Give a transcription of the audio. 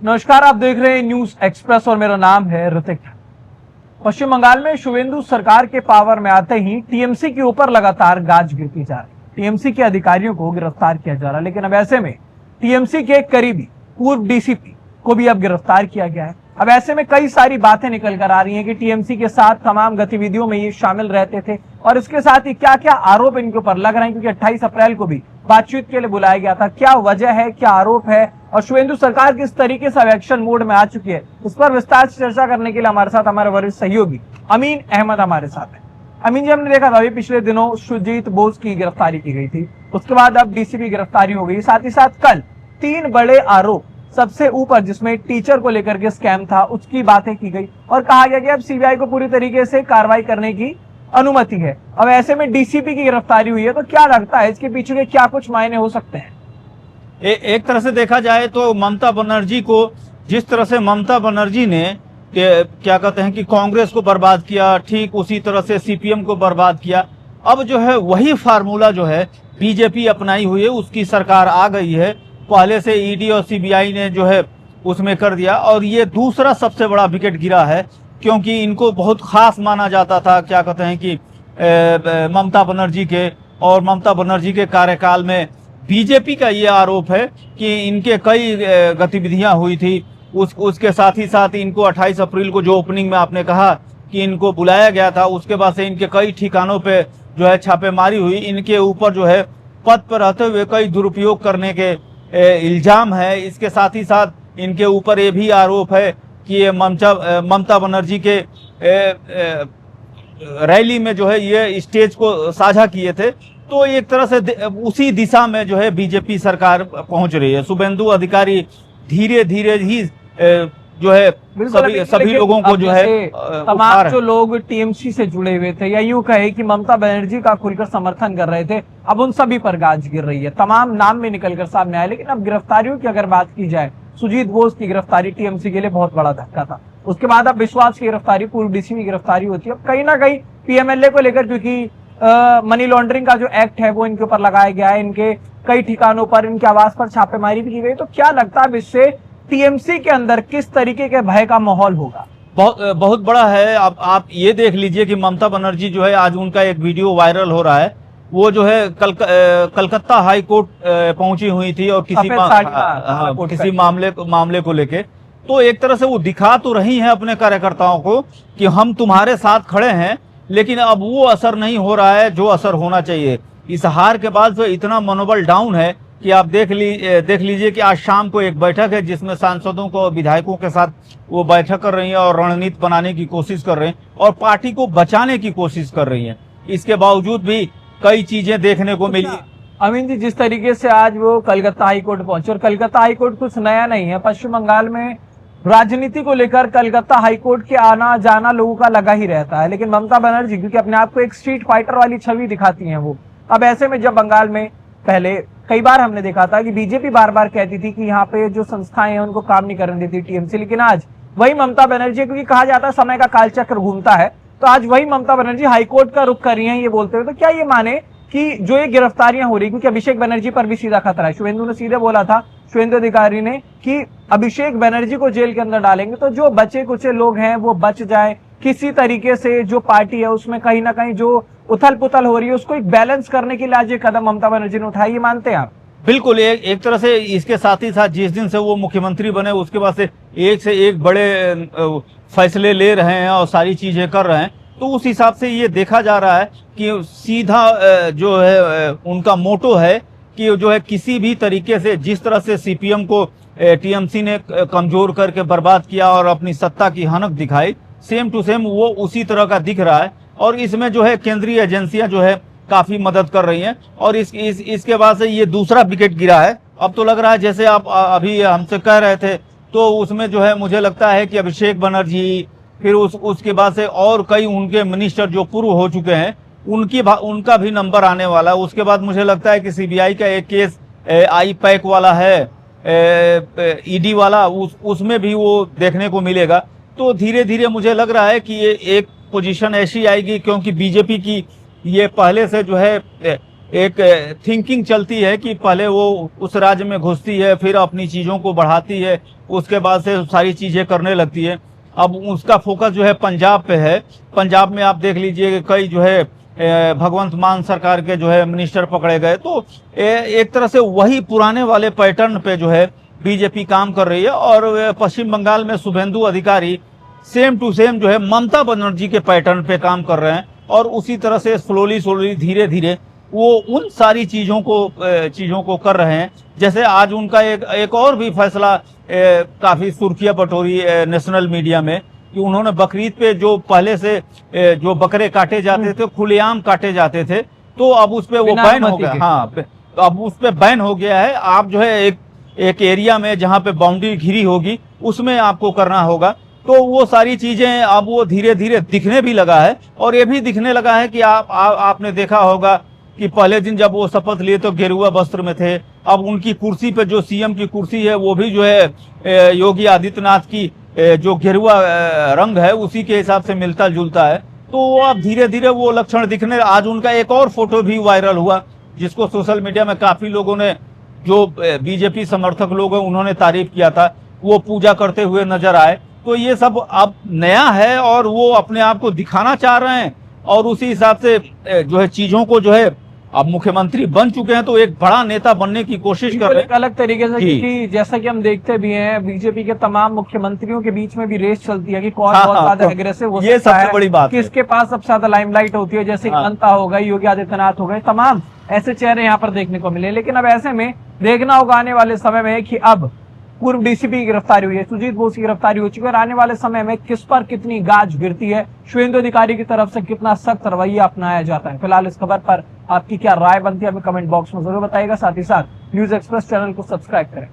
नमस्कार, आप देख रहे हैं न्यूज एक्सप्रेस और मेरा नाम है ऋतिक। पश्चिम बंगाल में शुवेंदु सरकार के पावर में आते ही टीएमसी के ऊपर लगातार गाज गिरती जा रही। टीएमसी के अधिकारियों को गिरफ्तार किया जा रहा है, लेकिन अब ऐसे में टीएमसी के एक करीबी पूर्व डीसीपी को भी अब गिरफ्तार किया गया है। अब ऐसे में कई सारी बातें निकल कर आ रही हैं कि टीएमसी के साथ तमाम गतिविधियों में ये शामिल रहते थे और इसके साथ ही क्या क्या आरोप इनके ऊपर लग रहे हैं, क्योंकि 28 अप्रैल को भी बातचीत के लिए बुलाया गया था। क्या वजह है, क्या आरोप है और शुवेंदु सरकार किस तरीके से एक्शन मोड में आ चुकी है, इस पर विस्तार से चर्चा करने के लिए हमारे साथ हमारे वरिष्ठ सहयोगी अमीन अहमद हमारे साथ है। अमीन जी, हमने देखा था अभी पिछले दिनों सुजीत बोस की गिरफ्तारी की गई थी, उसके बाद अब डीसीपी गिरफ्तारी हो गई, साथ ही साथ कल 3 बड़े आरोप, सबसे ऊपर जिसमें टीचर को लेकर के स्कैम था उसकी बातें की गई और कहा गया कि अब सीबीआई को पूरी तरीके से कार्रवाई करने की अनुमति है। अब ऐसे में डीसीपी की गिरफ्तारी हुई है, तो क्या लगता है इसके पीछे के क्या कुछ मायने हो सकते हैं? एक तरह से देखा जाए तो ममता बनर्जी को, जिस तरह से ममता बनर्जी ने क्या कहते हैं कि कांग्रेस को बर्बाद किया, ठीक उसी तरह से सीपीएम को बर्बाद किया। अब जो है वही फार्मूला जो है बीजेपी अपनाई हुई है, उसकी सरकार आ गई है। पहले से ईडी और सीबीआई ने जो है उसमें कर दिया और ये दूसरा सबसे बड़ा विकेट गिरा है, क्योंकि इनको बहुत खास माना जाता था, क्या कहते हैं कि ममता बनर्जी के, और ममता बनर्जी के कार्यकाल में बीजेपी का ये आरोप है कि इनके कई गतिविधियां हुई थी। उसके साथ ही साथ इनको 28 अप्रैल को जो ओपनिंग में आपने कहा कि इनको बुलाया गया था, उसके बाद से इनके कई ठिकानों पे जो है छापेमारी हुई। इनके ऊपर जो है पद पर रहते हुए कई दुरुपयोग करने के इल्जाम है। इसके साथ ही साथ इनके ऊपर ये भी आरोप है कि ये ममता बनर्जी के रैली में जो है ये स्टेज को साझा किए थे। तो एक तरह से उसी दिशा में जो है बीजेपी सरकार पहुंच रही है। शुभेंदु अधिकारी धीरे धीरे ही जो है सभी लोगों को जो है तमाम जो लोग टीएमसी से जुड़े हुए थे या यूं कहे कि ममता बनर्जी का खुलकर समर्थन कर रहे थे, अब उन सभी पर गाज गिर रही है। तमाम नाम में निकलकर सामने आए। लेकिन अब गिरफ्तारियों की अगर बात की जाए, सुजीत बोस की गिरफ्तारी टीएमसी के लिए बहुत बड़ा धक्का था। उसके बाद अब विश्वास की गिरफ्तारी, पूर्व डीसी की गिरफ्तारी होती है। अब कहीं ना कहीं पीएमएलए को लेकर, क्योंकि मनी लॉन्ड्रिंग का जो एक्ट है वो इनके ऊपर लगाया गया है, इनके कई ठिकानों पर, इनके आवास पर छापेमारी भी की गई। तो क्या लगता है इससे टीएमसी के अंदर किस तरीके के भय का माहौल होगा? बहुत बड़ा है। अब आप ये देख लीजिए कि ममता बनर्जी जो है, आज उनका एक वीडियो वायरल हो रहा है, वो जो है कलकत्ता हाई कोर्ट पहुंची हुई थी और किसी मामले को लेके। तो एक तरह से वो दिखा तो रही है अपने कार्यकर्ताओं को कि हम तुम्हारे साथ खड़े हैं, लेकिन अब वो असर नहीं हो रहा है जो असर होना चाहिए। इस हार के बाद जो इतना मनोबल डाउन है कि आप देख लीजिए कि आज शाम को एक बैठक है जिसमें सांसदों को, विधायकों के साथ वो बैठक कर रही है और रणनीति बनाने की कोशिश कर रहे हैं और पार्टी को बचाने की कोशिश कर रही है। इसके बावजूद भी कई चीजें देखने को मिली। अमीन जी, जिस तरीके से आज वो कलकत्ता हाईकोर्ट पहुंचे, और कलकत्ता हाईकोर्ट कुछ नया नहीं है, पश्चिम बंगाल में राजनीति को लेकर कलकत्ता हाईकोर्ट के आना जाना लोगों का लगा ही रहता है। लेकिन ममता बनर्जी क्योंकि अपने आप को एक स्ट्रीट फाइटर वाली छवि दिखाती हैं वो, अब ऐसे में जब बंगाल में पहले कई बार हमने देखा था कि बीजेपी बार बार कहती थी कि यहाँ पे जो संस्थाएं हैं उनको काम नहीं करने देती टीएमसी, लेकिन आज वही ममता बनर्जी, क्योंकि कहा जाता है समय का कालचक्र घूमता है, तो आज वही ममता बनर्जी हाईकोर्ट का रुख कर रही है ये बोलते हुए। तो क्या ये माने कि जो ये गिरफ्तारियां हो रही, क्योंकि अभिषेक बनर्जी पर भी सीधा खतरा है, शुवेंदु ने सीधे बोला था, शुवेंदु अधिकारी ने, कि अभिषेक बनर्जी को जेल के अंदर डालेंगे तो जो बचे कुचे लोग हैं वो बच जाए, किसी तरीके से जो पार्टी है उसमें कहीं ना कहीं जो उथल पुथल हो रही है उसको एक बैलेंस करने के लिए आज ये कदम ममता बनर्जी ने उठाई, ये मानते हैं आप? बिल्कुल। एक तरह से इसके साथ ही साथ जिस दिन से वो मुख्यमंत्री बने उसके बाद से एक बड़े फैसले ले रहे हैं और सारी चीजें कर रहे हैं, तो उस हिसाब से ये देखा जा रहा है कि सीधा जो है उनका मोटो है कि जो है किसी भी तरीके से, जिस तरह से सीपीएम को टीएमसी ने कमजोर करके बर्बाद किया और अपनी सत्ता की हनक दिखाई, सेम टू सेम वो उसी तरह का दिख रहा है। और इसमें जो है केंद्रीय एजेंसियां जो है काफी मदद कर रही हैं और इसके बाद से ये दूसरा विकेट गिरा है। अब तो लग रहा है, जैसे आप अभी हमसे कह रहे थे, तो उसमें जो है मुझे लगता है कि अभिषेक बनर्जी, फिर उसके बाद से और कई उनके मिनिस्टर जो पूर्व हो चुके हैं उनका भी नंबर आने वाला है। उसके बाद मुझे लगता है कि सीबीआई का एक केस आई पैक वाला है, ईडी वाला, उसमें भी वो देखने को मिलेगा। तो धीरे धीरे मुझे लग रहा है कि ये एक पोजीशन ऐसी आएगी, क्योंकि बीजेपी की ये पहले से जो है एक थिंकिंग चलती है कि पहले वो उस राज्य में घुसती है, फिर अपनी चीजों को बढ़ाती है, उसके बाद से सारी चीजें करने लगती है। अब उसका फोकस जो है पंजाब पे है। पंजाब में आप देख लीजिए कई जो है भगवंत मान सरकार के जो है मिनिस्टर पकड़े गए। तो एक तरह से वही पुराने वाले पैटर्न पे जो है बीजेपी काम कर रही है। और पश्चिम बंगाल में शुभेंदु अधिकारी सेम टू सेम जो है ममता बनर्जी के पैटर्न पे काम कर रहे हैं, और उसी तरह से स्लोली धीरे धीरे वो उन सारी चीजों को कर रहे हैं। जैसे आज उनका एक और भी फैसला काफी सुर्खियां बटोरी नेशनल मीडिया में, कि उन्होंने बकरीद पे जो पहले से जो बकरे काटे जाते थे, खुलेआम काटे जाते थे, तो अब उस पे वो बैन हो गया। हाँ, अब उस पे बैन हो गया है। आप जो है एक एरिया में जहाँ पे बाउंड्री घिरी होगी उसमें आपको करना होगा। तो वो सारी चीजें अब वो धीरे धीरे दिखने भी लगा है। और ये भी दिखने लगा है कि आपने देखा होगा कि पहले दिन जब वो शपथ लिए तो गेरुआ वस्त्र में थे। अब उनकी कुर्सी पे जो सीएम की कुर्सी है वो भी जो है योगी आदित्यनाथ की जो गेरुआ रंग है उसी के हिसाब से मिलता जुलता है। तो अब धीरे धीरे वो लक्षण दिखने। आज उनका एक और फोटो भी वायरल हुआ, जिसको सोशल मीडिया में काफी लोगों ने, जो बीजेपी समर्थक लोग हैं, उन्होंने तारीफ किया था। वो पूजा करते हुए नजर आए। तो ये सब अब नया है और वो अपने आप को दिखाना चाह रहे हैं, और उसी हिसाब से जो है चीजों को जो है, अब मुख्यमंत्री बन चुके हैं तो एक बड़ा नेता बनने की कोशिश कर रहे हैं। एक अलग तरीके से, क्योंकि जैसा कि हम देखते भी हैं बीजेपी के तमाम मुख्यमंत्रियों के बीच में भी रेस चलती है कि कौन बहुत ज्यादा एग्रेसिव हो सकता है। ये सबसे बड़ी बात है, किसके पास सबसे ज्यादा लाइमलाइट होती है। जैसे ममता हो गई, योगी आदित्यनाथ हो गए, तमाम ऐसे चेहरे यहाँ पर देखने को मिले। लेकिन अब ऐसे में देखना होगा आने वाले समय में कि अब पूर्व डीसीपी की गिरफ्तारी हुई है, सुजीत बोस की गिरफ्तारी हो चुकी है, और आने वाले समय में किस पर कितनी गाज गिरती है, शुभेंदु अधिकारी की तरफ से कितना सख्त रवैया अपनाया जाता है। फिलहाल इस खबर पर आपकी क्या राय बनती है, हमें कमेंट बॉक्स में जरूर बताइएगा। साथ ही साथ न्यूज एक्सप्रेस चैनल को सब्सक्राइब करें।